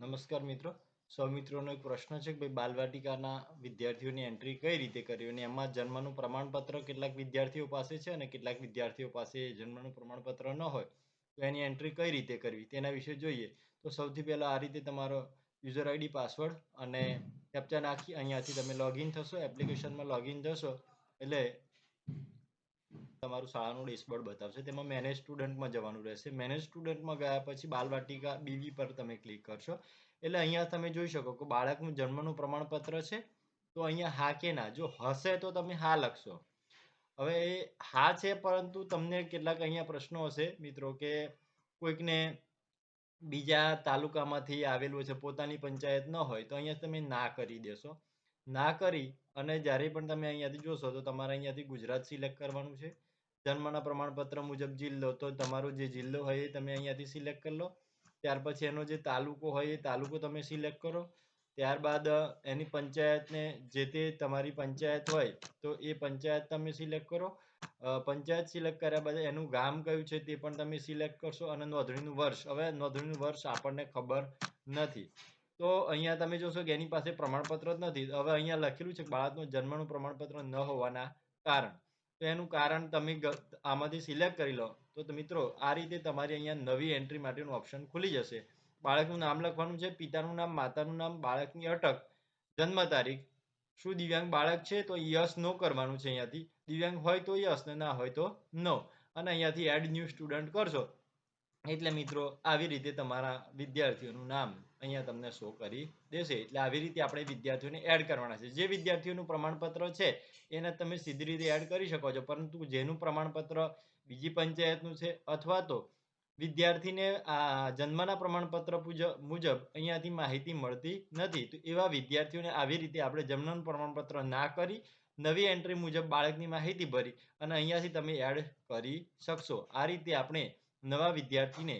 નમસ્કાર મિત્રો. સૌ મિત્રોનો એક પ્રશ્ન છે કે ભાઈ બાલવાટિકાના વિદ્યાર્થીઓની એન્ટ્રી કઈ રીતે કરવી અને એમાં જન્મનું પ્રમાણપત્ર કેટલાક વિદ્યાર્થીઓ પાસે છે અને કેટલાક વિદ્યાર્થીઓ પાસે જન્મનું પ્રમાણપત્ર ન હોય તો એની એન્ટ્રી કઈ રીતે કરવી તેના વિશે જોઈએ. તો સૌથી પહેલાં આ રીતે તમારો યુઝર આઈડી પાસવર્ડ અને કેપ્ચા નાખી અહીંયાથી તમે લોગિન થશો. એપ્લિકેશનમાં લોગિન થશો એટલે તમારું શાળાનું ડેશબોર્ડ બતાવશે. તેમાં મેનેજ સ્ટુડન્ટમાં જવાનું રહેશે. મેનેજ સ્ટુડન્ટમાં ગયા પછી બાલવાટિકા બીવી પર તમે ક્લિક કરશો એટલે અહીંયા તમે જોઈ શકો કે બાળકનું જન્મનું પ્રમાણપત્ર છે. તો અહીંયા હા કે ના, જો હશે તો તમે હા લખશો. હવે એ હા છે, પરંતુ તમને કેટલાક અહીંયા પ્રશ્નો હશે મિત્રો કે કોઈકને બીજા તાલુકામાંથી આવેલું છે, પોતાની પંચાયત ન હોય, તો અહીંયા તમે ના કરી દેશો. ના કરી અને જ્યારે પણ તમે અહીંયાથી જોશો તો તમારે અહીંયાથી ગુજરાત સિલેક્ટ કરવાનું છે. જન્મના પ્રમાણપત્ર મુજબ જિલ્લો, તો તમારો જે જિલ્લો હોય એ તમે અહીંયાથી સિલેક્ટ કરી લો. ત્યાર પછી એનો જે તાલુકો હોય એ તાલુકો તમે સિલેક્ટ કરો. ત્યારબાદ એની પંચાયતને, જે તે તમારી પંચાયત હોય તો એ પંચાયત તમે સિલેક્ટ કરો. પંચાયત સિલેક્ટ કર્યા બાદ એનું ગામ કયું છે તે પણ તમે સિલેક્ટ કરશો અને નોંધણીનું વર્ષ. હવે નોંધણીનું વર્ષ આપણને ખબર નથી, તો અહીંયા તમે જોશો કે એની પાસે પ્રમાણપત્ર જ નથી. હવે અહીંયા લખેલું છે કે બાળકનું જન્મનું પ્રમાણપત્ર ન હોવાના કારણ. તો એનું કારણ તમે આમાંથી સિલેક્ટ કરી લો. તો મિત્રો આ રીતે તમારી અહીંયા નવી એન્ટ્રી માટેનું ઓપ્શન ખુલી જશે. બાળકનું નામ લખવાનું છે, પિતાનું નામ, માતાનું નામ, બાળકની અટક, જન્મ તારીખ. શું દિવ્યાંગ બાળક છે તો યસ નો કરવાનું છે. અહીંયાથી દિવ્યાંગ હોય તો યસ ને ના હોય તો નો. અને અહીંયાથી એડ ન્યૂ સ્ટુડન્ટ કરશો એટલે મિત્રો આવી રીતે તમારા વિદ્યાર્થીઓનું નામ અહીંયા તમને શો કરી દેશે. એટલે આવી રીતે આપણે વિદ્યાર્થીઓને એડ કરવાના છે. જે વિદ્યાર્થીઓનું પ્રમાણપત્ર છે એને તમે સીધી રીતે એડ કરી શકો છો, પરંતુ જેનું પ્રમાણપત્ર બીજી પંચાયતનું છે અથવા તો વિદ્યાર્થીને આ જન્મના પ્રમાણપત્ર મુજબ અહીંયાથી માહિતી મળતી નથી, તો એવા વિદ્યાર્થીઓને આવી રીતે આપણે જન્મનું પ્રમાણપત્ર ના કરી નવી એન્ટ્રી મુજબ બાળકની માહિતી ભરી અને અહીંયાથી તમે એડ કરી શકશો. આ રીતે આપણે નવા વિદ્યાર્થીને